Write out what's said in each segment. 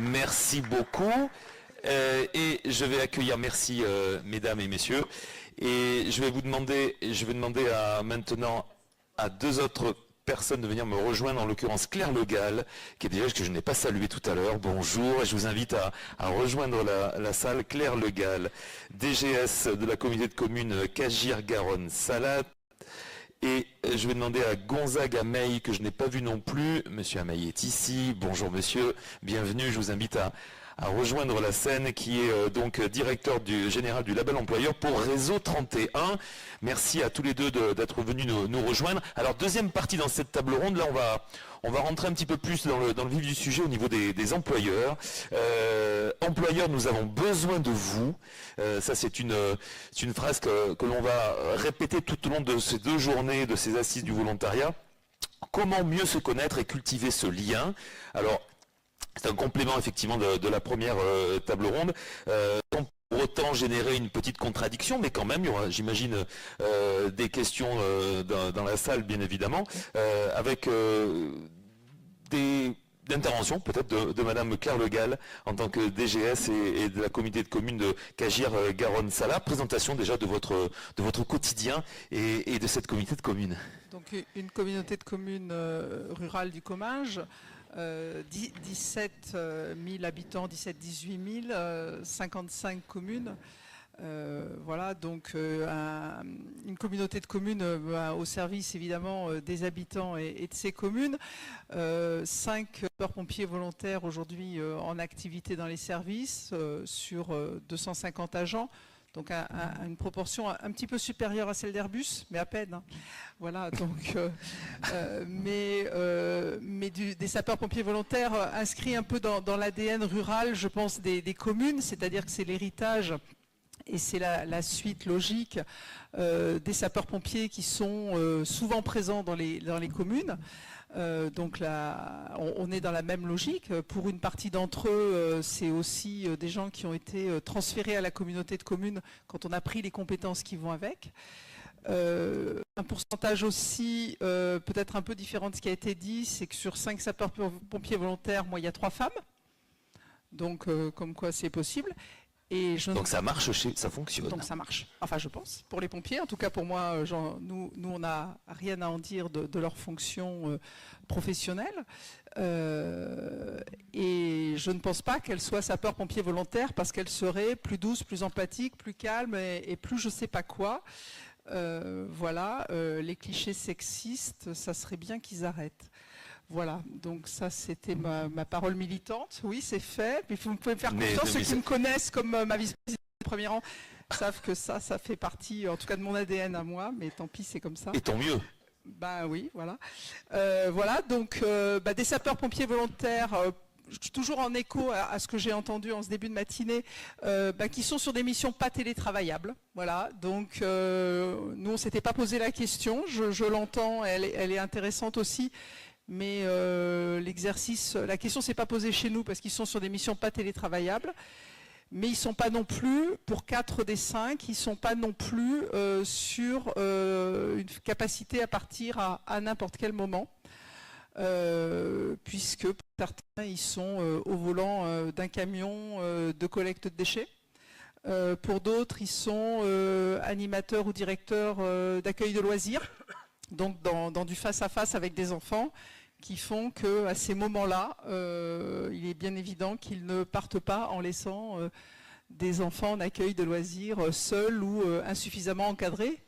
Merci beaucoup. Et je vais accueillir, merci mesdames et messieurs. Et je vais demander maintenant à deux autres personnes de venir me rejoindre, en l'occurrence Claire Le Gall, qui est déjà que je n'ai pas salué tout à l'heure. Bonjour, et je vous invite à rejoindre la salle. Claire Le Gall, DGS de la communauté de communes Cagir-Garonne-Salade. Et je vais demander à Gonzague Ameille, que je n'ai pas vu non plus. Monsieur Ameille est ici. Bonjour monsieur, bienvenue. Je vous invite à rejoindre la scène, qui est donc directeur général du label employeur pour Réseau 31. Merci à tous les deux d'être venus nous rejoindre. Alors deuxième partie dans cette table ronde, là on va rentrer un petit peu plus dans le vif du sujet au niveau des employeurs. Employeurs, nous avons besoin de vous. Ça c'est une phrase que l'on va répéter tout au long de ces 2 journées de ces assises du volontariat. Comment mieux se connaître et cultiver ce lien? Alors, c'est un complément effectivement de la première table ronde, sans pour autant générer une petite contradiction, mais quand même, il y aura, j'imagine, des questions dans la salle, bien évidemment, avec des interventions peut-être de Madame Claire Le Gall en tant que DGS et de la communauté de communes de Cagir-Garonne-Salade. Présentation déjà de votre quotidien et de cette communauté de communes. Donc une communauté de communes rurale du Comminges. 17 000 habitants, 17-18 000, 55 communes. Voilà, donc une communauté de communes au service évidemment des habitants et de ces communes. 5 sapeurs-pompiers volontaires aujourd'hui en activité dans les services sur 250 agents. Donc une proportion un petit peu supérieure à celle d'Airbus, mais à peine. Hein. Voilà, donc, mais des sapeurs-pompiers volontaires inscrits un peu dans l'ADN rural, je pense, des communes, c'est-à-dire que c'est l'héritage et c'est la suite logique des sapeurs-pompiers qui sont souvent présents dans les communes. Donc là, on est dans la même logique. Pour une partie d'entre eux, c'est aussi des gens qui ont été transférés à la communauté de communes quand on a pris les compétences qui vont avec. Un pourcentage aussi peut-être un peu différent de ce qui a été dit, c'est que sur 5 sapeurs-pompiers volontaires, moi il y a 3 femmes. Donc comme quoi c'est possible. Donc ça marche, ça fonctionne. Donc ça marche. Enfin je pense. Pour les pompiers, en tout cas pour moi, nous on n'a rien à en dire de leur fonction professionnelle. Et je ne pense pas qu'elle soit sapeur-pompier volontaire parce qu'elle serait plus douce, plus empathique, plus calme et plus je sais pas quoi. Voilà, les clichés sexistes, ça serait bien qu'ils arrêtent. Voilà, donc ça c'était ma parole militante. Oui, c'est fait. Mais vous pouvez me faire confiance. Ceux qui me connaissent comme ma vice-présidente de premier rang savent que ça fait partie, en tout cas de mon ADN à moi. Mais tant pis, c'est comme ça. Et tant mieux. Ben oui, voilà. Voilà, donc des sapeurs-pompiers volontaires. Toujours en écho à ce que j'ai entendu en ce début de matinée, qui sont sur des missions pas télétravaillables. Voilà, donc nous on s'était pas posé la question. Je l'entends, elle est intéressante aussi. Mais l'exercice, la question s'est pas posée chez nous parce qu'ils sont sur des missions pas télétravaillables, mais ils sont pas non plus, pour 4 des 5, ils sont pas non plus sur une capacité à partir à n'importe quel moment, puisque pour certains, ils sont au volant d'un camion de collecte de déchets. Pour d'autres, ils sont animateurs ou directeurs d'accueil de loisirs. Donc dans du face-à-face avec des enfants qui font qu'à ces moments-là, il est bien évident qu'ils ne partent pas en laissant des enfants en accueil de loisirs seuls ou insuffisamment encadrés,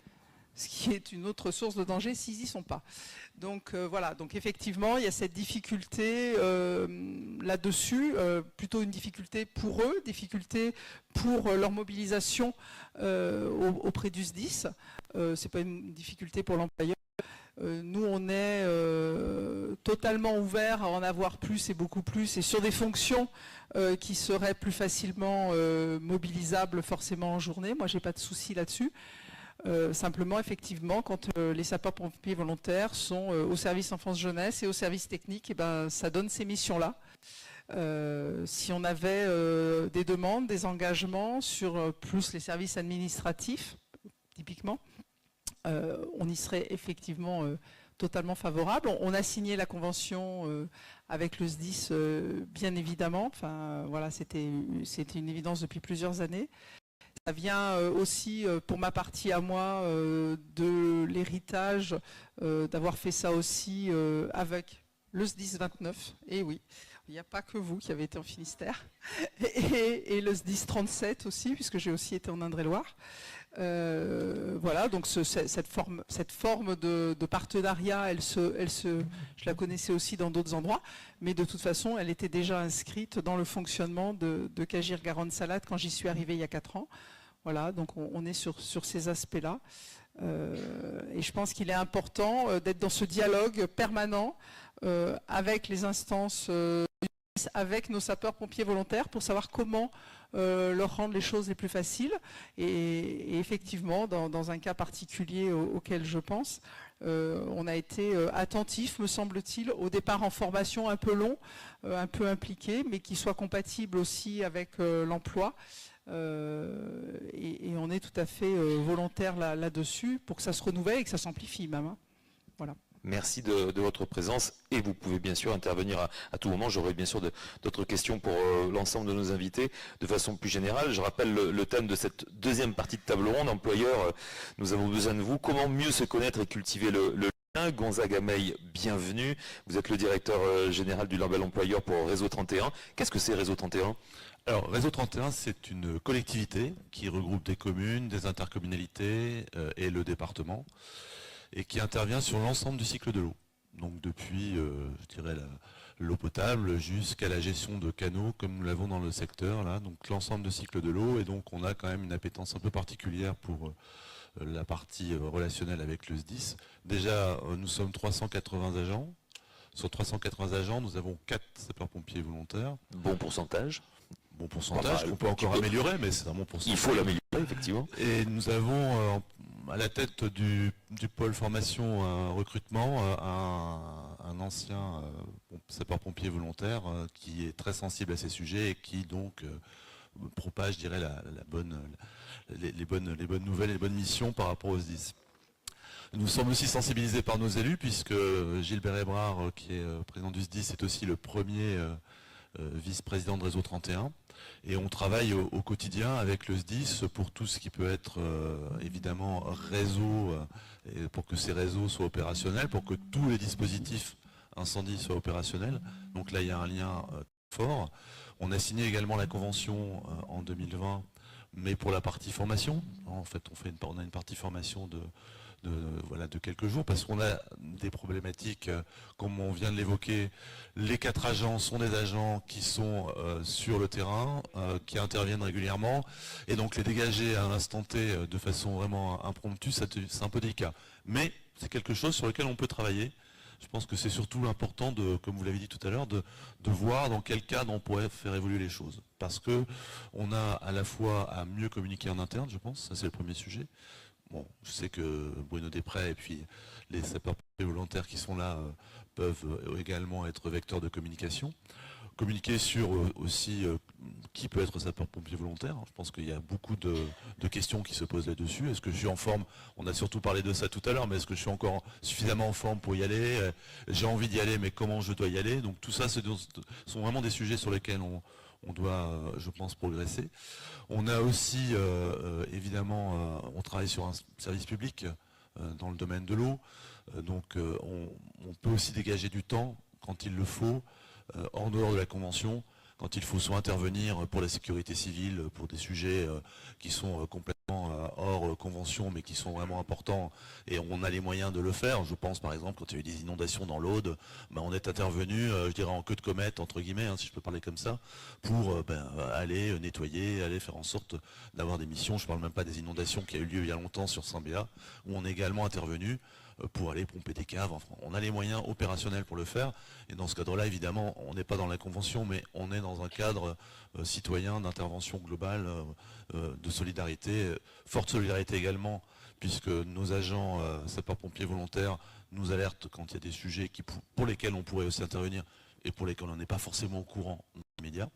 ce qui est une autre source de danger s'ils n'y sont pas. Donc voilà, donc effectivement, il y a cette difficulté là-dessus, plutôt une difficulté pour eux, difficulté pour leur mobilisation auprès du SDIS. C'est pas une difficulté pour l'employeur. Nous, on est totalement ouvert à en avoir plus et beaucoup plus, et sur des fonctions qui seraient plus facilement mobilisables forcément en journée. Moi, j'ai pas de souci là-dessus. Simplement, effectivement, quand les sapeurs-pompiers volontaires sont au service enfance-jeunesse et au service technique, et ça donne ces missions-là. Si on avait des demandes, des engagements sur plus les services administratifs, typiquement, on y serait effectivement totalement favorable. On a signé la convention avec le SDIS, bien évidemment. Enfin, voilà, c'était une évidence depuis plusieurs années. Ça vient aussi, pour ma partie à moi, de l'héritage d'avoir fait ça aussi avec le SDIS 29. Et oui, il n'y a pas que vous qui avez été en Finistère. Et le SDIS 37 aussi, puisque j'ai aussi été en Indre-et-Loire. Voilà, donc cette forme de partenariat, je la connaissais aussi dans d'autres endroits, mais de toute façon, elle était déjà inscrite dans le fonctionnement de Cagir-Garonne-Salade quand j'y suis arrivée il y a 4 ans. Voilà, donc on est sur ces aspects-là. Et je pense qu'il est important d'être dans ce dialogue permanent avec les instances, avec nos sapeurs-pompiers volontaires pour savoir comment leur rendre les choses les plus faciles. Et effectivement, dans un cas particulier auquel je pense, on a été attentif, me semble-t-il, au départ en formation un peu long, un peu impliqué, mais qui soit compatible aussi avec l'emploi. Et on est tout à fait volontaire là-dessus pour que ça se renouvelle et que ça s'amplifie même. Hein. Voilà. Merci de votre présence et vous pouvez bien sûr intervenir à tout moment. J'aurai bien sûr d'autres questions pour l'ensemble de nos invités de façon plus générale. Je rappelle le thème de cette deuxième partie de table ronde. Employeurs, nous avons besoin de vous. Comment mieux se connaître et cultiver le lien? Gonzaga May, bienvenue. Vous êtes le directeur général du label employeur pour Réseau 31. Qu'est-ce que c'est Réseau 31 ? Alors, Réseau 31, c'est une collectivité qui regroupe des communes, des intercommunalités et le département, et qui intervient sur l'ensemble du cycle de l'eau. Donc depuis, je dirais, l'eau potable jusqu'à la gestion de canaux, comme nous l'avons dans le secteur, là, donc l'ensemble du cycle de l'eau, et donc on a quand même une appétence un peu particulière pour la partie relationnelle avec le SDIS. Déjà, nous sommes 380 agents. Sur 380 agents, nous avons 4 sapeurs-pompiers volontaires. Bon pourcentage. Bon pourcentage qu'on peut encore améliorer, mais c'est un bon pourcentage. Il faut l'améliorer, effectivement. Et nous avons à la tête du pôle formation recrutement un ancien sapeur-pompier volontaire qui est très sensible à ces sujets et qui donc propage, je dirais, les bonnes nouvelles et les bonnes missions par rapport aux SDIS. Nous sommes aussi sensibilisés par nos élus, puisque Gilbert Hébrard, qui est président du SDIS, est aussi le premier vice-président de Réseau 31. Et on travaille au quotidien avec le SDIS pour tout ce qui peut être évidemment réseau, et pour que ces réseaux soient opérationnels, pour que tous les dispositifs incendie soient opérationnels. Donc là, il y a un lien fort. On a signé également la convention en 2020, mais pour la partie formation. En fait, on a une partie formation de quelques jours, parce qu'on a des problématiques, comme on vient de l'évoquer. Les 4 agents sont des agents qui sont sur le terrain, qui interviennent régulièrement, et donc les dégager à un instant T de façon vraiment impromptue, c'est un peu délicat. Mais c'est quelque chose sur lequel on peut travailler. Je pense que c'est surtout important, comme vous l'avez dit tout à l'heure, de voir dans quel cadre on pourrait faire évoluer les choses. Parce que on a à la fois à mieux communiquer en interne, je pense, ça c'est le premier sujet. Bon, je sais que Bruno Després et puis les sapeurs-pompiers volontaires qui sont là peuvent également être vecteurs de communication. Communiquer sur aussi qui peut être sapeur-pompier volontaire. Je pense qu'il y a beaucoup de questions qui se posent là-dessus. Est-ce que je suis en forme? On a surtout parlé de ça tout à l'heure, mais est-ce que je suis encore suffisamment en forme pour y aller? J'ai envie d'y aller, mais comment je dois y aller? Donc tout ça, ce sont vraiment des sujets sur lesquels on doit, je pense, progresser. On a aussi, évidemment, on travaille sur un service public dans le domaine de l'eau. Donc on peut aussi dégager du temps quand il le faut, hors dehors de la convention, quand il faut soit intervenir pour la sécurité civile, pour des sujets qui sont complètement hors convention, mais qui sont vraiment importants, et on a les moyens de le faire. Je pense par exemple, quand il y a eu des inondations dans l'Aude, on est intervenu, je dirais en queue de comète, entre guillemets, si je peux parler comme ça, pour aller nettoyer, aller faire en sorte d'avoir des missions. Je ne parle même pas des inondations qui a eu lieu il y a longtemps sur Saint-Béat, où on est également intervenu pour aller pomper des caves. Enfin, on a les moyens opérationnels pour le faire, et dans ce cadre-là, évidemment, on n'est pas dans la convention, mais on est dans un cadre citoyen d'intervention globale, de solidarité, forte solidarité également, puisque nos agents sapeurs-pompiers volontaires nous alertent quand il y a des sujets pour lesquels on pourrait aussi intervenir, et pour lesquels on n'est pas forcément au courant dans les médias.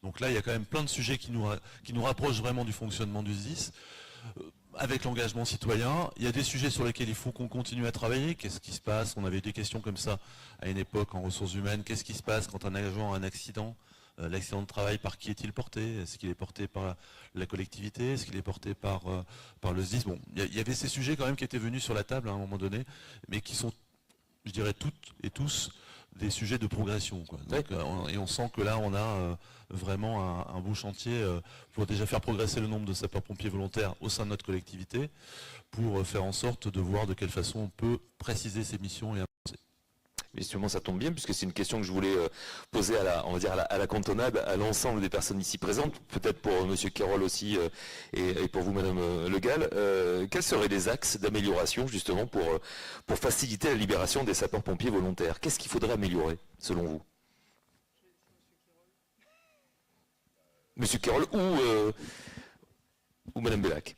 Donc là, il y a quand même plein de sujets qui nous rapprochent vraiment du fonctionnement du SDIS. avec l'engagement citoyen. Il y a des sujets sur lesquels il faut qu'on continue à travailler. Qu'est-ce qui se passe? On avait des questions comme ça à une époque en ressources humaines. Qu'est-ce qui se passe quand un agent a un accident? L'accident de travail, par qui est-il porté? Est-ce qu'il est porté par la collectivité? Est-ce qu'il est porté par le SDIS? Bon, il y avait ces sujets quand même qui étaient venus sur la table à un moment donné, mais qui sont, je dirais, toutes et tous des sujets de progression, quoi. Donc, et on sent que là, on a vraiment un beau chantier pour déjà faire progresser le nombre de sapeurs-pompiers volontaires au sein de notre collectivité, pour faire en sorte de voir de quelle façon on peut préciser ces missions et avancer. Mais justement, ça tombe bien, puisque c'est une question que je voulais poser à la cantonade, à l'ensemble des personnes ici présentes, peut-être pour M. Quérol aussi, et pour vous, Mme Le Gall. Quels seraient les axes d'amélioration, justement, pour faciliter la libération des sapeurs-pompiers volontaires? Qu'est-ce qu'il faudrait améliorer, selon vous? M. Quérol ou Mme Bellac?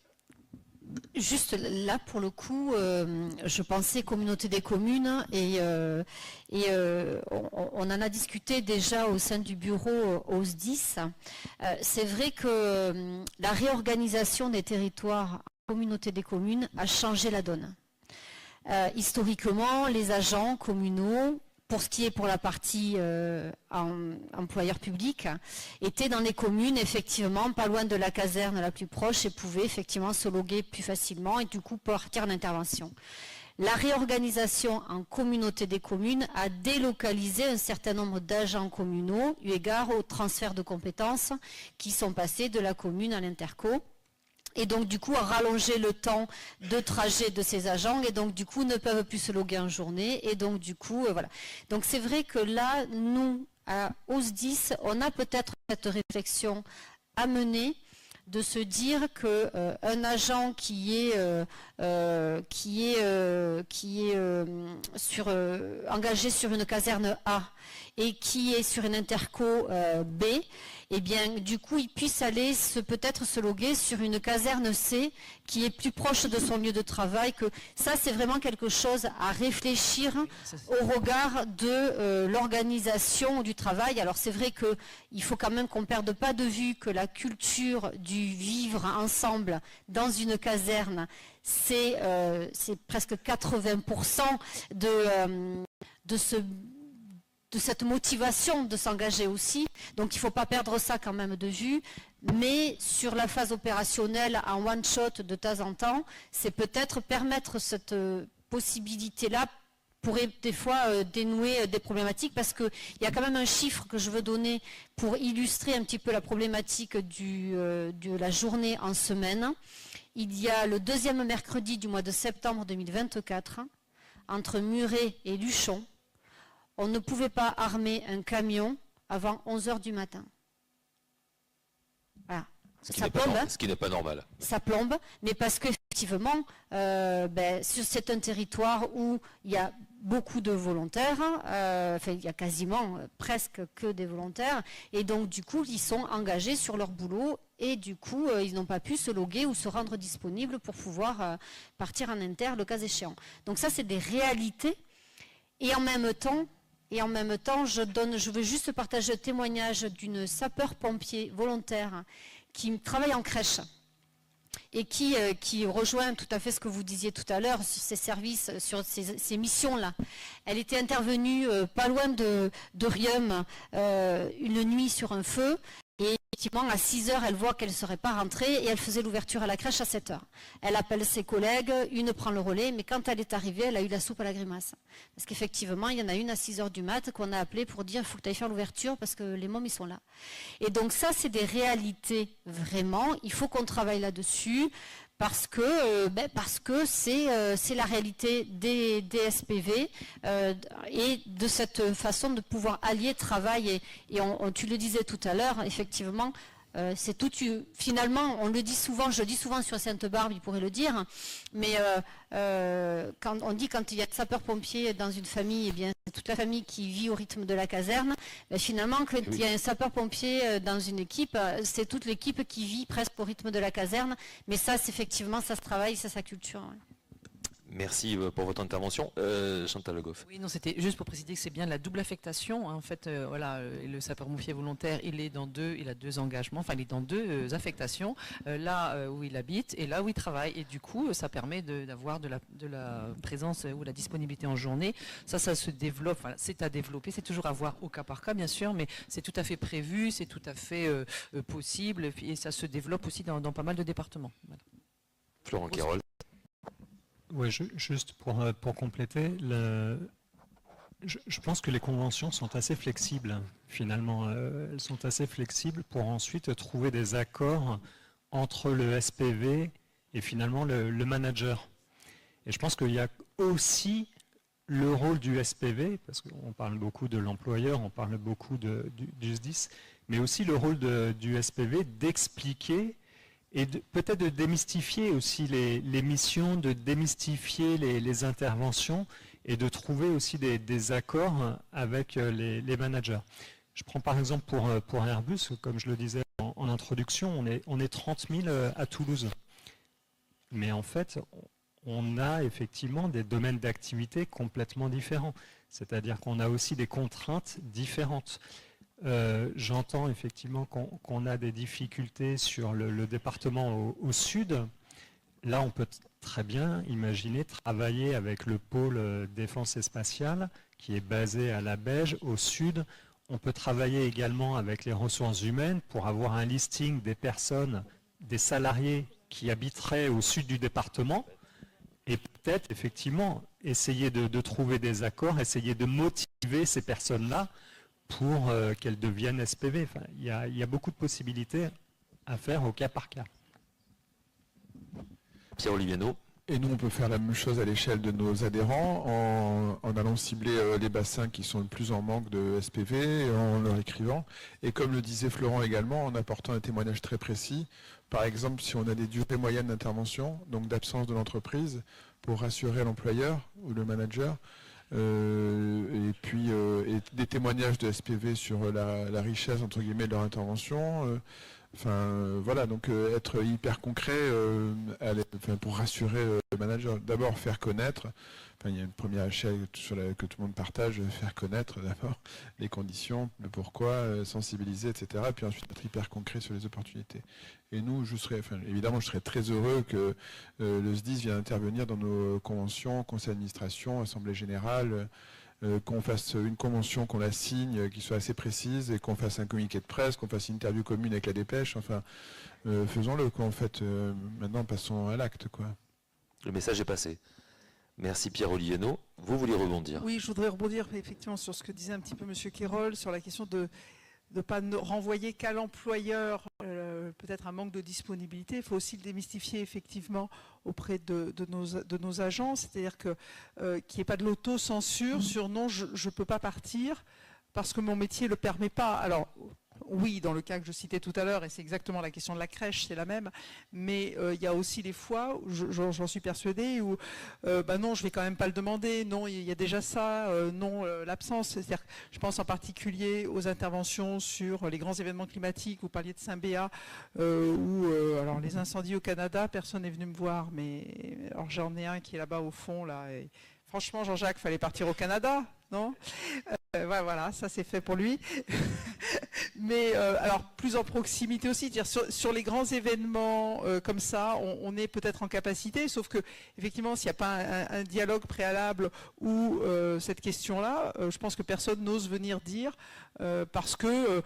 Juste là, pour le coup, je pensais communauté des communes on en a discuté déjà au sein du bureau au SDIS. C'est vrai que la réorganisation des territoires en communauté des communes a changé la donne. Historiquement, les agents communaux, pour ce qui est pour la partie employeur public, étaient dans les communes, effectivement, pas loin de la caserne la plus proche et pouvaient effectivement se loguer plus facilement et du coup partir en intervention. La réorganisation en communauté des communes a délocalisé un certain nombre d'agents communaux eu égard au transfert de compétences qui sont passés de la commune à l'interco. Et donc du coup a rallongé le temps de trajet de ces agents et donc du coup ne peuvent plus se loguer en journée et donc du coup voilà. Donc c'est vrai que là nous à OSDIS on a peut-être cette réflexion à mener de se dire que un agent qui est engagé sur une caserne A et qui est sur une interco B, eh bien, du coup, il puisse aller peut-être se loguer sur une caserne C qui est plus proche de son lieu de travail. Que ça, c'est vraiment quelque chose à réfléchir au regard de l'organisation du travail. Alors, c'est vrai qu'il faut quand même qu'on ne perde pas de vue que la culture du vivre ensemble dans une caserne, c'est presque 80% de cette motivation de s'engager aussi. Donc il ne faut pas perdre ça quand même de vue. Mais sur la phase opérationnelle, en one-shot de temps en temps, c'est peut-être permettre cette possibilité-là pourrait des fois dénouer des problématiques parce qu'il y a quand même un chiffre que je veux donner pour illustrer un petit peu la problématique de la journée en semaine. Il y a le deuxième mercredi du mois de septembre 2024, entre Muret et Luchon, on ne pouvait pas armer un camion avant 11h du matin. Voilà. Ce qui n'est pas normal. Ça plombe, mais parce qu'effectivement, c'est un territoire où il y a beaucoup de volontaires, il y a quasiment presque que des volontaires, et donc du coup, ils sont engagés sur leur boulot, et du coup, ils n'ont pas pu se loguer ou se rendre disponibles pour pouvoir partir en inter, le cas échéant. Donc ça, c'est des réalités, et en même temps, je veux juste partager le témoignage d'une sapeur-pompier volontaire qui travaille en crèche et qui rejoint tout à fait ce que vous disiez tout à l'heure sur ces services, sur ces missions-là. Elle était intervenue pas loin de Riom une nuit sur un feu. Et effectivement, à 6h, elle voit qu'elle ne serait pas rentrée et elle faisait l'ouverture à la crèche à 7h. Elle appelle ses collègues, une prend le relais, mais quand elle est arrivée, elle a eu la soupe à la grimace. Parce qu'effectivement, il y en a une à 6h du mat qu'on a appelée pour dire « il faut que tu ailles faire l'ouverture parce que les mômes, ils sont là ». Et donc ça, c'est des réalités vraiment. Il faut qu'on travaille là-dessus. Parce que c'est la réalité des SPV et de cette façon de pouvoir allier travail et tu le disais tout à l'heure, effectivement, c'est tout. Finalement, on le dit souvent, je le dis souvent sur Sainte-Barbe, il pourrait le dire, mais quand il y a de sapeurs-pompiers dans une famille, eh bien c'est toute la famille qui vit au rythme de la caserne. Mais finalement, quand il y a un sapeur-pompier dans une équipe, c'est toute l'équipe qui vit presque au rythme de la caserne. Mais ça, c'est effectivement, ça se travaille, c'est sa culture. Ouais. Merci pour votre intervention. Chantal Le Goff. Oui, non, c'était juste pour préciser que c'est bien la double affectation. Hein. En fait, voilà, le sapeur-pompier volontaire, il a deux engagements, enfin, il est dans deux affectations, là où il habite et là où il travaille. Et du coup, ça permet d'avoir de la présence ou la disponibilité en journée. Ça se développe, voilà, c'est à développer. C'est toujours à voir au cas par cas, bien sûr, mais c'est tout à fait prévu, c'est tout à fait possible. Et ça se développe aussi dans pas mal de départements. Voilà. Florent Quérol. Oui, juste pour compléter, je pense que les conventions sont assez flexibles, finalement. Elles sont assez flexibles pour ensuite trouver des accords entre le SPV et finalement le manager. Et je pense qu'il y a aussi le rôle du SPV, parce qu'on parle beaucoup de l'employeur, on parle beaucoup du SDIS, mais aussi le rôle du SPV d'expliquer et peut-être de démystifier aussi les missions, de démystifier les interventions et de trouver aussi des accords avec les managers. Je prends par exemple pour Airbus, comme je le disais en introduction, on est 30 000 à Toulouse. Mais en fait, on a effectivement des domaines d'activité complètement différents. C'est-à-dire qu'on a aussi des contraintes différentes. J'entends effectivement qu'on a des difficultés sur le département au sud. Là, on peut très bien imaginer travailler avec le pôle défense et spatiale qui est basé à la Beige au sud. On peut travailler également avec les ressources humaines pour avoir un listing des personnes, des salariés qui habiteraient au sud du département et peut-être effectivement essayer de trouver des accords, essayer de motiver ces personnes-là pour qu'elles deviennent SPV. Enfin, il y a beaucoup de possibilités à faire au cas par cas. Pierre Oliviano. Et nous, on peut faire la même chose à l'échelle de nos adhérents en allant cibler les bassins qui sont le plus en manque de SPV, en leur écrivant. Et comme le disait Florent également, en apportant un témoignage très précis. Par exemple, si on a des durées moyennes d'intervention, donc d'absence de l'entreprise, pour rassurer l'employeur ou le manager, et puis des témoignages de SPV sur la richesse entre guillemets de leur intervention. Voilà, donc être hyper concret pour rassurer le manager. D'abord faire connaître. Il y a une première échelle que tout le monde partage, faire connaître d'abord les conditions, le pourquoi, sensibiliser, etc. Puis ensuite être hyper concret sur les opportunités. Et nous, évidemment, je serais très heureux que le SDIS vienne intervenir dans nos conventions, conseil d'administration, assemblée générale, qu'on fasse une convention, qu'on la signe, qui soit assez précise, et qu'on fasse un communiqué de presse, qu'on fasse une interview commune avec la dépêche. Enfin, faisons-le, quoi. En fait, maintenant, passons à l'acte, quoi. Le message est passé. Merci Pierre Oliviano. Vous voulez rebondir? Oui, je voudrais rebondir effectivement sur ce que disait un petit peu M. Quérol, sur la question de ne pas renvoyer qu'à l'employeur peut-être un manque de disponibilité. Il faut aussi le démystifier effectivement auprès de nos agents, c'est-à-dire qu'il n'y ait pas de l'auto-censure sur non, je ne peux pas partir parce que mon métier ne le permet pas. Alors, oui, dans le cas que je citais tout à l'heure, et c'est exactement la question de la crèche, c'est la même, mais il y a aussi des fois, où j'en suis persuadée, où non, je vais quand même pas le demander, non, il y a déjà ça, non, l'absence. C'est-à-dire, je pense en particulier aux interventions sur les grands événements climatiques, vous parliez de Saint-Béat, alors les incendies au Canada, personne n'est venu me voir, mais alors j'en ai un qui est là-bas au fond, là, et franchement, Jean-Jacques, fallait partir au Canada, non ? Voilà, ça c'est fait pour lui. Mais alors plus en proximité aussi, dire sur les grands événements comme ça, on est peut-être en capacité, sauf que effectivement, s'il n'y a pas un dialogue préalable ou cette question-là, je pense que personne n'ose venir dire parce que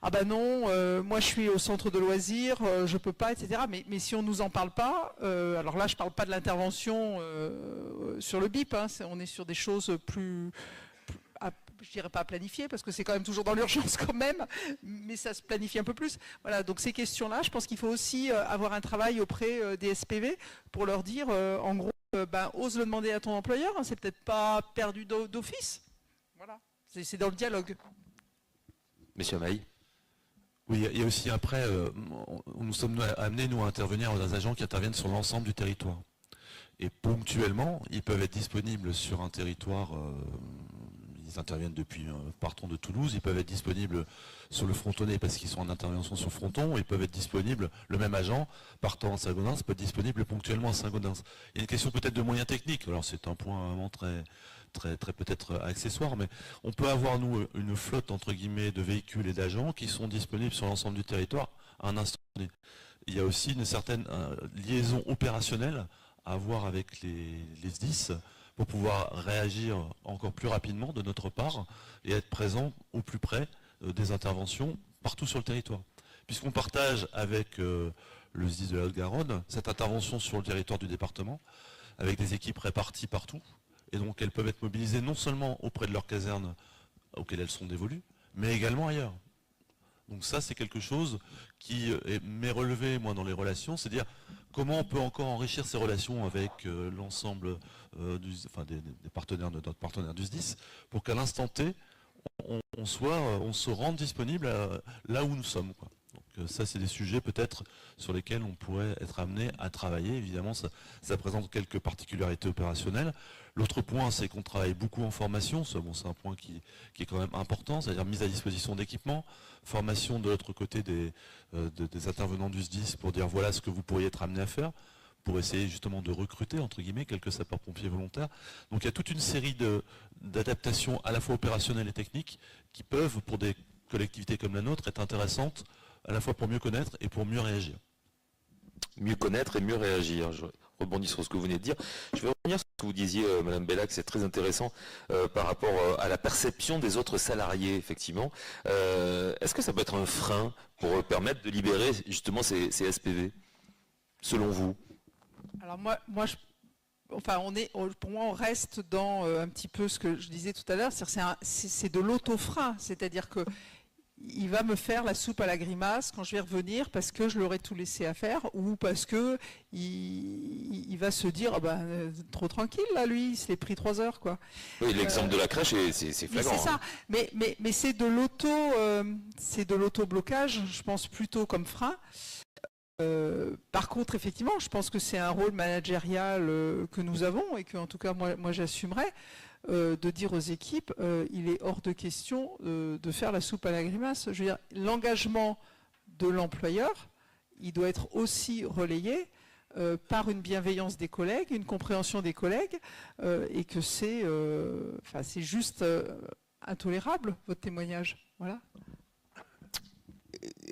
ah ben non, moi je suis au centre de loisirs, je peux pas, etc. Mais si on nous en parle pas, alors là je parle pas de l'intervention sur le BIP, hein, on est sur des choses plus je dirais pas planifier parce que c'est quand même toujours dans l'urgence quand même, mais ça se planifie un peu plus. Voilà, donc ces questions-là, je pense qu'il faut aussi avoir un travail auprès des SPV pour leur dire, en gros, ose le demander à ton employeur, hein, c'est peut-être pas perdu d'office. Voilà, c'est dans le dialogue. Monsieur Amaï. Oui, il y a aussi après, nous sommes amenés, nous, à intervenir dans des agents qui interviennent sur l'ensemble du territoire. Et ponctuellement, ils peuvent être disponibles sur un territoire ils interviennent depuis, partons de Toulouse, ils peuvent être disponibles sur le frontonnet parce qu'ils sont en intervention sur le fronton, ils peuvent être disponibles, le même agent, partant à Saint-Gaudens, peut être disponible ponctuellement à Saint-Gaudens. Il y a une question peut-être de moyens techniques, alors c'est un point vraiment très peut-être accessoire, mais on peut avoir, nous, une flotte, entre guillemets, de véhicules et d'agents qui sont disponibles sur l'ensemble du territoire à un instant donné. Il y a aussi une certaine liaison opérationnelle à avoir avec les SDIS pour pouvoir réagir encore plus rapidement de notre part et être présent au plus près des interventions partout sur le territoire. Puisqu'on partage avec le SDIS de la Haute-Garonne cette intervention sur le territoire du département, avec des équipes réparties partout, et donc elles peuvent être mobilisées non seulement auprès de leurs casernes auxquelles elles sont dévolues, mais également ailleurs. Donc ça, c'est quelque chose qui m'est relevé, moi, dans les relations, c'est-à-dire comment on peut encore enrichir ces relations avec l'ensemble des partenaires de notre partenaire du SDIS, pour qu'à l'instant T, on se rende disponible là où nous sommes, quoi. Donc ça, c'est des sujets peut-être sur lesquels on pourrait être amené à travailler. Évidemment, ça présente quelques particularités opérationnelles. L'autre point, c'est qu'on travaille beaucoup en formation. C'est un point qui est quand même important, c'est-à-dire mise à disposition d'équipements, formation de l'autre côté des intervenants du SDIS pour dire voilà ce que vous pourriez être amené à faire, pour essayer justement de recruter, entre guillemets, quelques sapeurs-pompiers volontaires. Donc il y a toute une série d'adaptations à la fois opérationnelles et techniques qui peuvent, pour des collectivités comme la nôtre, être intéressantes à la fois pour mieux connaître et pour mieux réagir. Mieux connaître et mieux réagir. Je rebondis sur ce que vous venez de dire. Je vais revenir sur ce que vous disiez, Madame Bellac, c'est très intéressant par rapport à la perception des autres salariés, effectivement. Est-ce que ça peut être un frein pour permettre de libérer justement ces SPV, selon vous? Alors moi pour moi, on reste dans un petit peu ce que je disais tout à l'heure, c'est de l'auto-frein, c'est-à-dire que il va me faire la soupe à la grimace quand je vais revenir parce que je l'aurais tout laissé à faire ou parce que il va se dire trop tranquille là, lui, il s'est pris 3 heures, quoi. Oui, l'exemple de la crèche, c'est flagrant. C'est ça, mais c'est de l'auto-blocage, je pense, plutôt comme frein. Par contre, effectivement, je pense que c'est un rôle managérial que nous avons et que, en tout cas, moi j'assumerais. De dire aux équipes, il est hors de question de faire la soupe à la grimace. Je veux dire, l'engagement de l'employeur, il doit être aussi relayé par une bienveillance des collègues, une compréhension des collègues, et que c'est juste intolérable, votre témoignage. Voilà.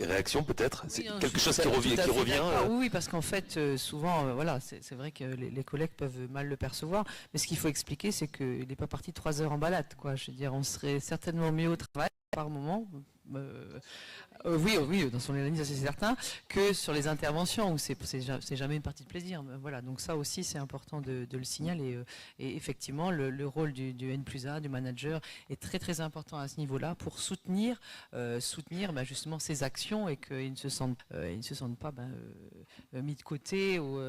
Réaction peut-être, c'est quelque chose qui revient. Oui, parce qu'en fait, souvent, c'est vrai que les collègues peuvent mal le percevoir, mais ce qu'il faut expliquer, c'est qu'il n'est pas parti 3 heures en balade, quoi. Je veux dire, on serait certainement mieux au travail par moment. Oui, dans son analyse, c'est certain, que sur les interventions où c'est jamais une partie de plaisir. Voilà, donc ça aussi c'est important de le signaler. Et effectivement, le rôle du N+A, du manager, est très très important à ce niveau-là pour soutenir justement ces actions et qu'ils ne se sentent pas mis de côté ou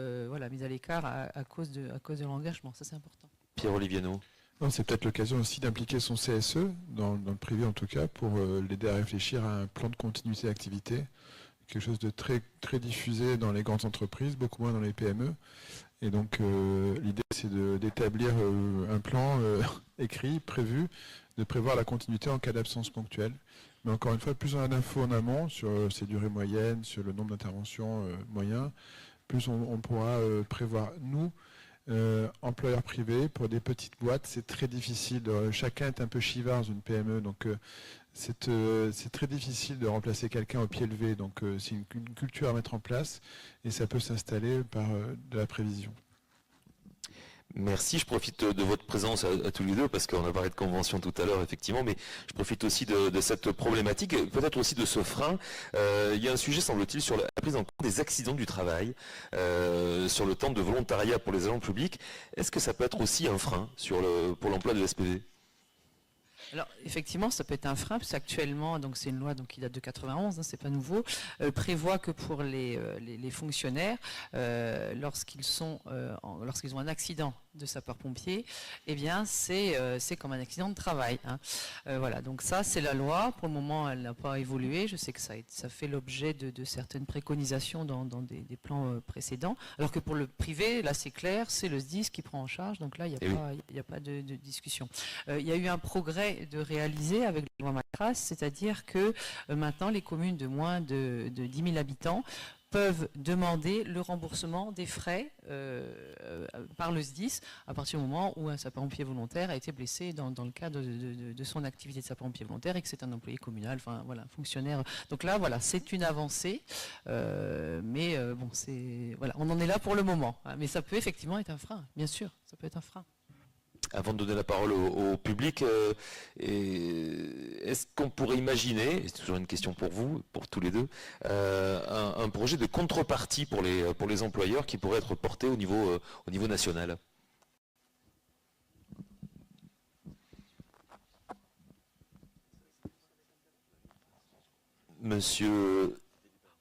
mis à l'écart à cause de l'engagement. Ça c'est important. Pierre-Olivier Naud. C'est peut-être l'occasion aussi d'impliquer son CSE, dans le privé en tout cas, pour l'aider à réfléchir à un plan de continuité d'activité, quelque chose de très, très diffusé dans les grandes entreprises, beaucoup moins dans les PME. Et donc l'idée c'est d'établir un plan écrit, prévu, de prévoir la continuité en cas d'absence ponctuelle. Mais encore une fois, plus on a d'infos en amont sur ces durées moyennes, sur le nombre d'interventions moyens, plus on pourra prévoir, nous, employeur privé, pour des petites boîtes, c'est très difficile. Chacun est un peu chivard dans une PME, donc c'est très difficile de remplacer quelqu'un au pied levé. Donc c'est une culture à mettre en place et ça peut s'installer par de la prévision. Merci, je profite de votre présence à tous les deux, parce qu'on a parlé de convention tout à l'heure, effectivement, mais je profite aussi de cette problématique, peut-être aussi de ce frein. Il y a un sujet, semble-t-il, sur la prise en compte des accidents du travail, sur le temps de volontariat pour les agents publics. Est-ce que ça peut être aussi un frein pour l'emploi de SPV ? Alors effectivement, ça peut être un frein, parce qu'actuellement, donc c'est une loi qui date de 91, c'est pas nouveau, prévoit que pour les fonctionnaires, lorsqu'ils ont un accident de sapeur-pompier, eh bien c'est comme un accident de travail. Voilà, donc ça c'est la loi. Pour le moment, elle n'a pas évolué. Je sais que ça fait l'objet de certaines préconisations dans des plans précédents. Alors que pour le privé, là c'est clair, c'est le SDIS qui prend en charge. Donc là, il n'y a pas de discussion. Il y a eu un progrès essaie de réaliser avec la loi Macras, c'est-à-dire que maintenant les communes de moins de 10 000 habitants peuvent demander le remboursement des frais par le SDIS à partir du moment où un sapeur-pompier volontaire a été blessé dans le cadre de son activité de sapeur-pompier volontaire et que c'est un employé communal, enfin voilà, fonctionnaire. Donc là, voilà, c'est une avancée, mais bon, voilà, on en est là pour le moment. Hein, mais ça peut effectivement être un frein, bien sûr, ça peut être un frein. Avant de donner la parole au public, est-ce qu'on pourrait imaginer, et c'est toujours une question pour vous, pour tous les deux, un projet de contrepartie pour les employeurs qui pourrait être porté au niveau national? Monsieur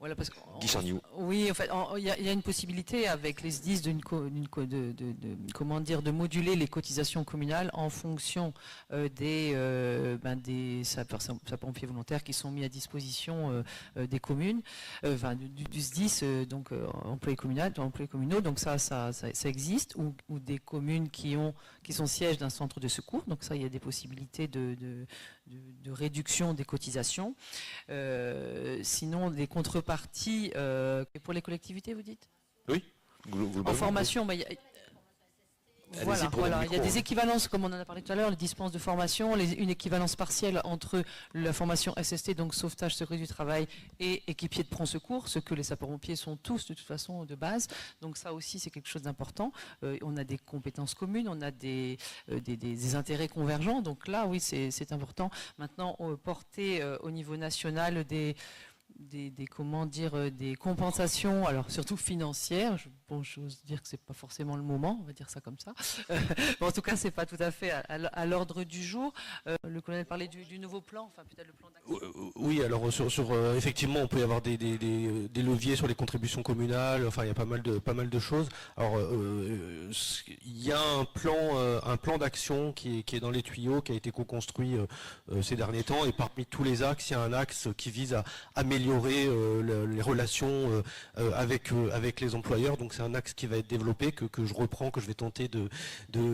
Voilà, parce Guy Chargnoux. Oui, en fait, il y a une possibilité avec les SDIS de moduler les cotisations communales en fonction des sapeurs-pompiers volontaires qui sont mis à disposition des communes, du SDIS, donc employés communaux, donc ça existe, ou des communes qui sont sièges d'un centre de secours, donc ça, il y a des possibilités de réduction des cotisations. Sinon, des contreparties pour les collectivités, vous dites? Oui. En formation, il y a des équivalences, comme on en a parlé tout à l'heure, les dispenses de formation, une équivalence partielle entre la formation SST, donc sauvetage, sécurité du travail, et équipier de prompt secours, ce que les sapeurs-pompiers sont tous de toute façon de base. Donc ça aussi, c'est quelque chose d'important. On a des compétences communes, on a des intérêts convergents. Donc là, oui, c'est important. Maintenant, porter au niveau national des compensations, alors surtout financières. J'ose dire que c'est pas forcément le moment, on va dire ça comme ça. Mais en tout cas, c'est pas tout à fait à l'ordre du jour. Le colonel parlait du nouveau plan, enfin peut-être le plan d'action. Oui, alors effectivement, on peut y avoir des leviers sur les contributions communales. Enfin, il y a pas mal de choses. Alors, il y a un plan d'action qui est dans les tuyaux, qui a été co-construit ces derniers temps. Et parmi tous les axes, il y a un axe qui vise à améliorer les relations avec les employeurs. Donc c'est un axe qui va être développé, que je reprends, que je vais tenter de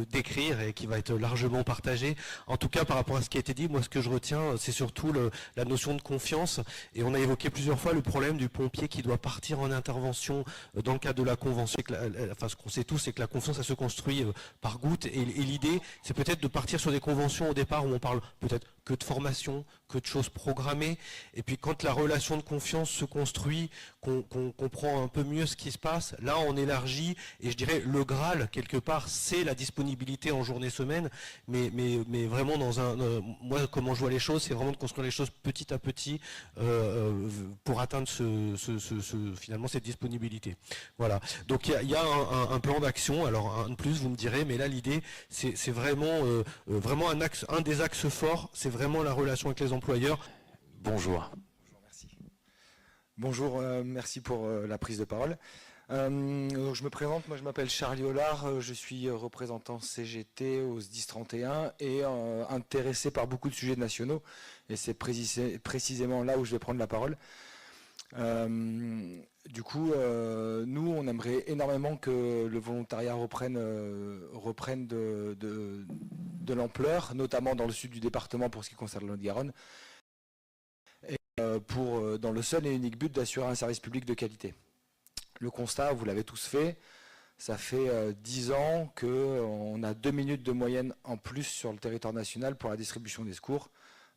décrire et qui va être largement partagé. En tout cas, par rapport à ce qui a été dit, moi ce que je retiens, c'est surtout la notion de confiance. Et on a évoqué plusieurs fois le problème du pompier qui doit partir en intervention dans le cadre de la convention. Enfin, ce qu'on sait tous, c'est que la confiance, elle se construit par gouttes. Et l'idée, c'est peut-être de partir sur des conventions au départ où on parle peut-être que de formation, que de choses programmées. Et puis quand la relation de confiance se construit, qu'on comprend un peu mieux ce qui se passe, là on élargit, et je dirais le Graal, quelque part, c'est la disponibilité en journée-semaine, mais vraiment moi comment je vois les choses, c'est vraiment de construire les choses petit à petit pour atteindre finalement cette disponibilité. Voilà. Donc il y a un plan d'action, alors un de plus vous me direz, mais là l'idée c'est vraiment un des axes forts, c'est vraiment la relation avec les employeurs. Bonjour. Bonjour, merci. Bonjour, merci pour la prise de parole. Je me présente, moi je m'appelle Charlie Hollard, je suis représentant CGT au SDIS 31 et intéressé par beaucoup de sujets nationaux, et c'est précisément là où je vais prendre la parole. Du coup, nous on aimerait énormément que le volontariat reprenne de l'ampleur, notamment dans le sud du département pour ce qui concerne le Lot-et-Garonne, et dans le seul et unique but d'assurer un service public de qualité. Le constat, vous l'avez tous fait, ça fait 10 ans qu'on a 2 minutes de moyenne en plus sur le territoire national pour la distribution des secours,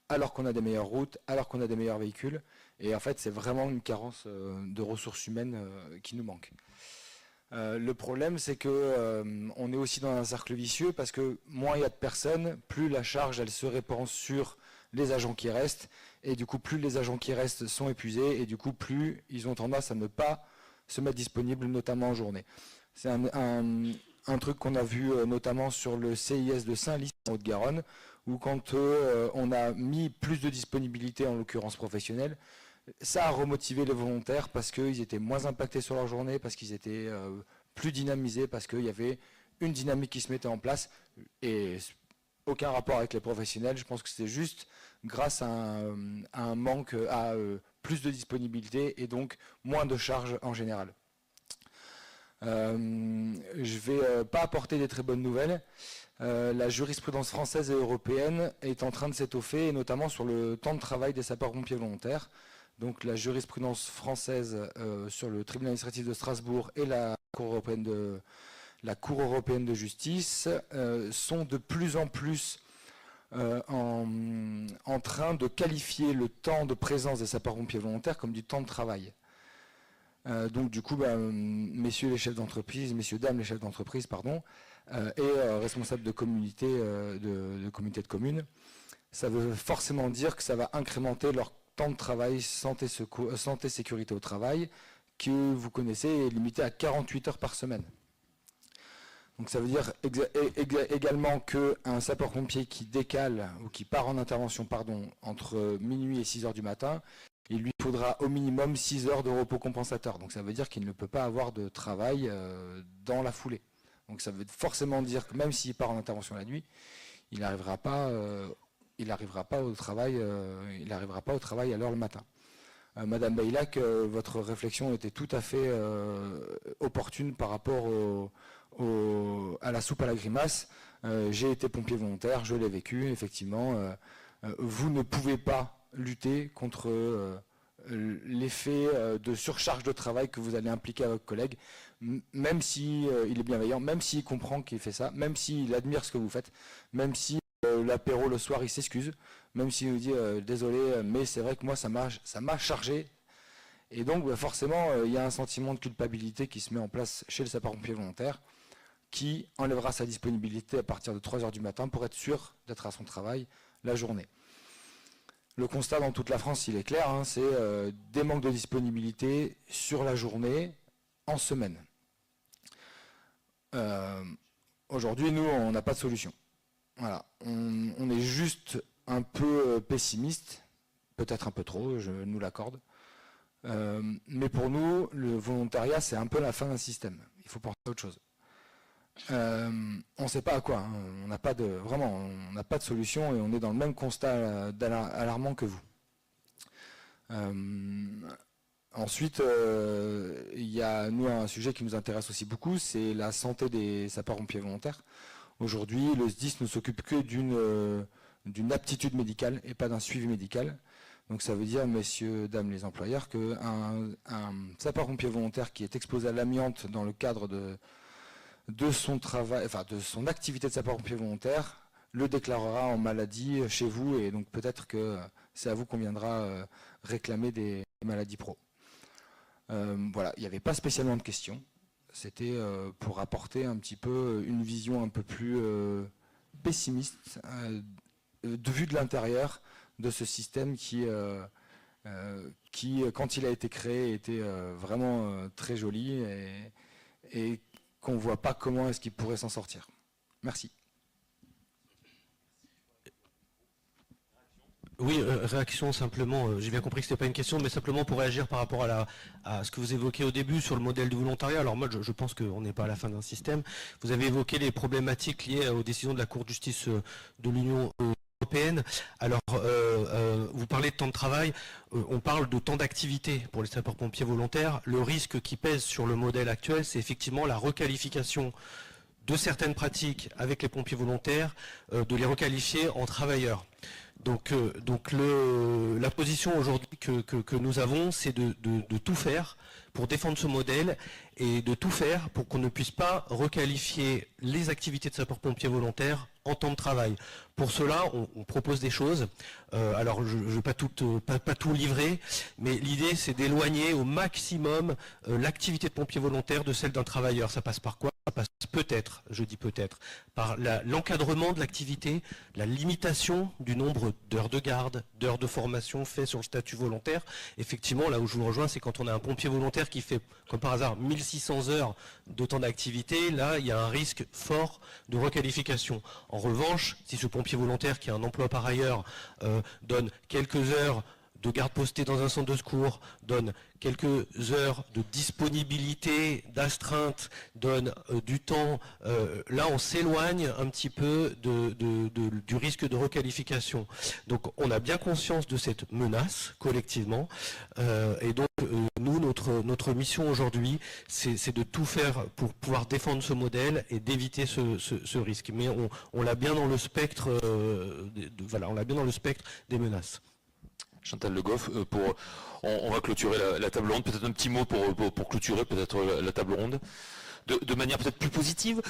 alors qu'on a des meilleures routes, alors qu'on a des meilleurs véhicules. Et en fait, c'est vraiment une carence de ressources humaines qui nous manque. Le problème, c'est qu'on est aussi dans un cercle vicieux, parce que moins il y a de personnes, plus la charge elle se répand sur les agents qui restent, et du coup, plus les agents qui restent sont épuisés, et du coup, plus ils ont tendance à ne pas se mettre disponibles, notamment en journée. C'est un truc qu'on a vu notamment sur le CIS de Saint-Lys en Haute-Garonne, où quand on a mis plus de disponibilité, en l'occurrence professionnelle, ça a remotivé les volontaires parce qu'ils étaient moins impactés sur leur journée, parce qu'ils étaient plus dynamisés, parce qu'il y avait une dynamique qui se mettait en place, et aucun rapport avec les professionnels. Je pense que c'est juste grâce à un manque, à plus de disponibilité et donc moins de charges en général. Je vais pas apporter des très bonnes nouvelles. La jurisprudence française et européenne est en train de s'étoffer, et notamment sur le temps de travail des sapeurs-pompiers volontaires. Donc la jurisprudence française sur le tribunal administratif de Strasbourg et la Cour européenne de justice sont de plus en plus en train de qualifier le temps de présence des sapeurs-pompiers volontaires comme du temps de travail. Donc du coup, messieurs les chefs d'entreprise, messieurs, dames les chefs d'entreprise, pardon, et responsables de communauté de communes, ça veut forcément dire que ça va incrémenter leur temps de travail, santé, sécurité au travail, que vous connaissez, est limité à 48 heures par semaine. Donc ça veut dire également qu'un sapeur-pompier qui décale, ou qui part en intervention, pardon, entre minuit et 6 heures du matin, il lui faudra au minimum 6 heures de repos compensateur. Donc ça veut dire qu'il ne peut pas avoir de travail dans la foulée. Donc ça veut forcément dire que même s'il part en intervention la nuit, il n'arrivera pas au travail à l'heure le matin. Madame Baylac, votre réflexion était tout à fait opportune par rapport à la soupe à la grimace. J'ai été pompier volontaire, je l'ai vécu, effectivement. Vous ne pouvez pas lutter contre l'effet de surcharge de travail que vous allez impliquer à votre collègue, même si il est bienveillant, même s'il comprend qu'il fait ça, même s'il admire ce que vous faites, même si l'apéro le soir il s'excuse, même s'il vous dit désolé, mais c'est vrai que moi ça m'a chargé. Et donc forcément il y a un sentiment de culpabilité qui se met en place chez le sapeur-pompier volontaire, qui enlèvera sa disponibilité à partir de 3 heures du matin pour être sûr d'être à son travail la journée. Le constat dans toute la France, il est clair, hein, c'est des manques de disponibilité sur la journée, en semaine. Aujourd'hui, nous, on n'a pas de solution. Voilà. On est juste un peu pessimiste, peut-être un peu trop, je nous l'accorde. Mais pour nous, le volontariat, c'est un peu la fin d'un système. Il faut penser à autre chose. On ne sait pas à quoi, hein. On n'a pas de solution, et on est dans le même constat alarmant que vous. Ensuite, il y a nous un sujet qui nous intéresse aussi beaucoup, c'est la santé des sapeurs-pompiers volontaires. Aujourd'hui, le SDIS ne s'occupe que d'une aptitude médicale et pas d'un suivi médical. Donc ça veut dire, messieurs, dames les employeurs, qu'un sapeur-pompier volontaire qui est exposé à l'amiante dans le cadre de son travail, enfin de son activité de sapeur-pompier volontaire, le déclarera en maladie chez vous, et donc peut-être que c'est à vous qu'on viendra réclamer des maladies pro. Voilà, il n'y avait pas spécialement de questions. C'était pour apporter un petit peu une vision un peu plus pessimiste, de vue de l'intérieur, de ce système qui, quand il a été créé, était vraiment très joli, et qu'on ne voit pas comment est-ce qu'il pourrait s'en sortir. Merci. Oui, réaction simplement, j'ai bien compris que ce n'était pas une question, mais simplement pour réagir par rapport à ce que vous évoquez au début sur le modèle du volontariat. Alors moi, je pense qu'on n'est pas à la fin d'un système. Vous avez évoqué les problématiques liées aux décisions de la Cour de justice de l'Union européenne. Alors, vous parlez de temps de travail, on parle de temps d'activité pour les sapeurs-pompiers volontaires. Le risque qui pèse sur le modèle actuel, c'est effectivement la requalification de certaines pratiques avec les pompiers volontaires, de les requalifier en travailleurs. Donc la position aujourd'hui que nous avons, c'est de tout faire pour défendre ce modèle, et de tout faire pour qu'on ne puisse pas requalifier les activités de sapeurs-pompiers volontaires en temps de travail. Pour cela, on propose des choses. Alors, je ne vais pas tout livrer, mais l'idée, c'est d'éloigner au maximum l'activité de pompier volontaire de celle d'un travailleur. Ça passe par quoi? Ça passe peut-être, je dis peut-être, par l'encadrement de l'activité, la limitation du nombre d'heures de garde, d'heures de formation fait sur le statut volontaire. Effectivement, là où je vous rejoins, c'est quand on a un pompier volontaire qui fait, comme par hasard, 1600 heures de temps d'activité, là, il y a un risque fort de requalification. En revanche, si ce pompier volontaire qui a un emploi par ailleurs donne quelques heures de garde postée dans un centre de secours, donne quelques heures de disponibilité, d'astreinte, donne du temps. Là, on s'éloigne un petit peu du risque de requalification. Donc, on a bien conscience de cette menace collectivement. Et donc, nous, notre mission aujourd'hui, c'est de tout faire pour pouvoir défendre ce modèle et d'éviter ce risque. Mais on l'a bien dans le spectre, on l'a bien dans le spectre des menaces. Chantal Le Goff, on va clôturer la table ronde. Peut-être un petit mot pour clôturer peut-être la table ronde, de manière peut-être plus positive.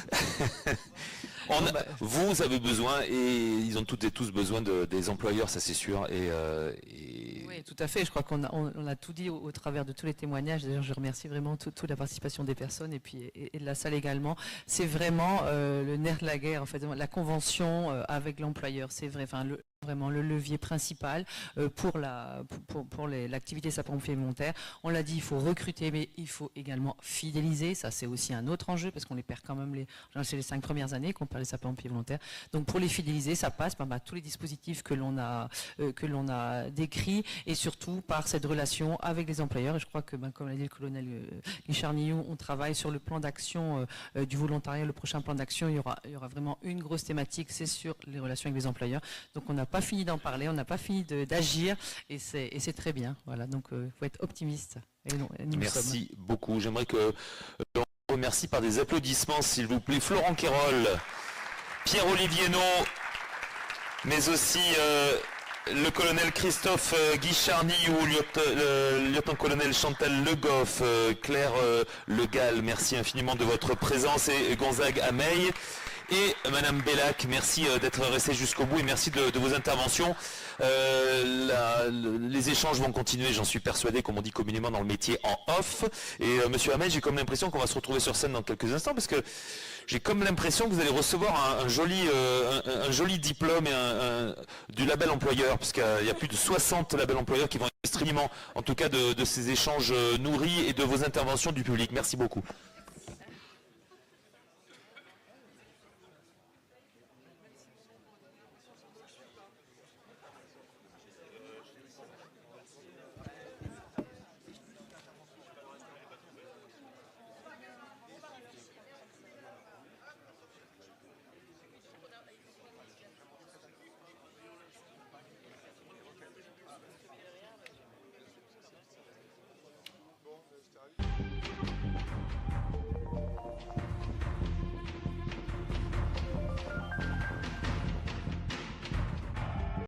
Vous avez besoin, et ils ont toutes et tous besoin des employeurs, ça c'est sûr. Oui, tout à fait. Je crois qu'on a tout dit au travers de tous les témoignages. D'ailleurs, je remercie vraiment toute la participation des personnes et de la salle également. C'est vraiment le nerf de la guerre, en fait, la convention avec l'employeur. C'est vrai, vraiment le levier principal pour l'activité sapeurs-pompiers volontaires. On l'a dit, il faut recruter, mais il faut également fidéliser. Ça, c'est aussi un autre enjeu, parce qu'on les perd quand même c'est les 5 premières années qu'on perd les sapeurs-pompiers volontaires. Donc pour les fidéliser, ça passe par tous les dispositifs que l'on a décrits, et surtout par cette relation avec les employeurs. Et je crois que, comme l'a dit le colonel Guichard-Nioux, on travaille sur le plan d'action du volontariat. Le prochain plan d'action, il y aura vraiment une grosse thématique, c'est sur les relations avec les employeurs. Donc on n'a pas fini d'en parler, on n'a pas fini d'agir, et c'est très bien. Voilà, donc il faut être optimiste. Merci beaucoup. J'aimerais que l'on remercie par des applaudissements, s'il vous plaît, Florent Quérol, Pierre-Olivier Naud, mais aussi le colonel Christophe Guichard-Nioux, lieutenant-colonel Chantal Le Goff, Claire Le Gall, merci infiniment de votre présence, et Gonzague Ameille. Et Madame Bellac, merci d'être restée jusqu'au bout, et merci de vos interventions. Les échanges vont continuer, j'en suis persuadé, comme on dit communément dans le métier, en off. Et Monsieur Hamel, j'ai comme l'impression qu'on va se retrouver sur scène dans quelques instants, parce que j'ai comme l'impression que vous allez recevoir un joli diplôme du label employeur, parce qu'il y a plus de 60 labels employeurs qui vont être extrêmement, en tout cas, de ces échanges nourris et de vos interventions du public. Merci beaucoup.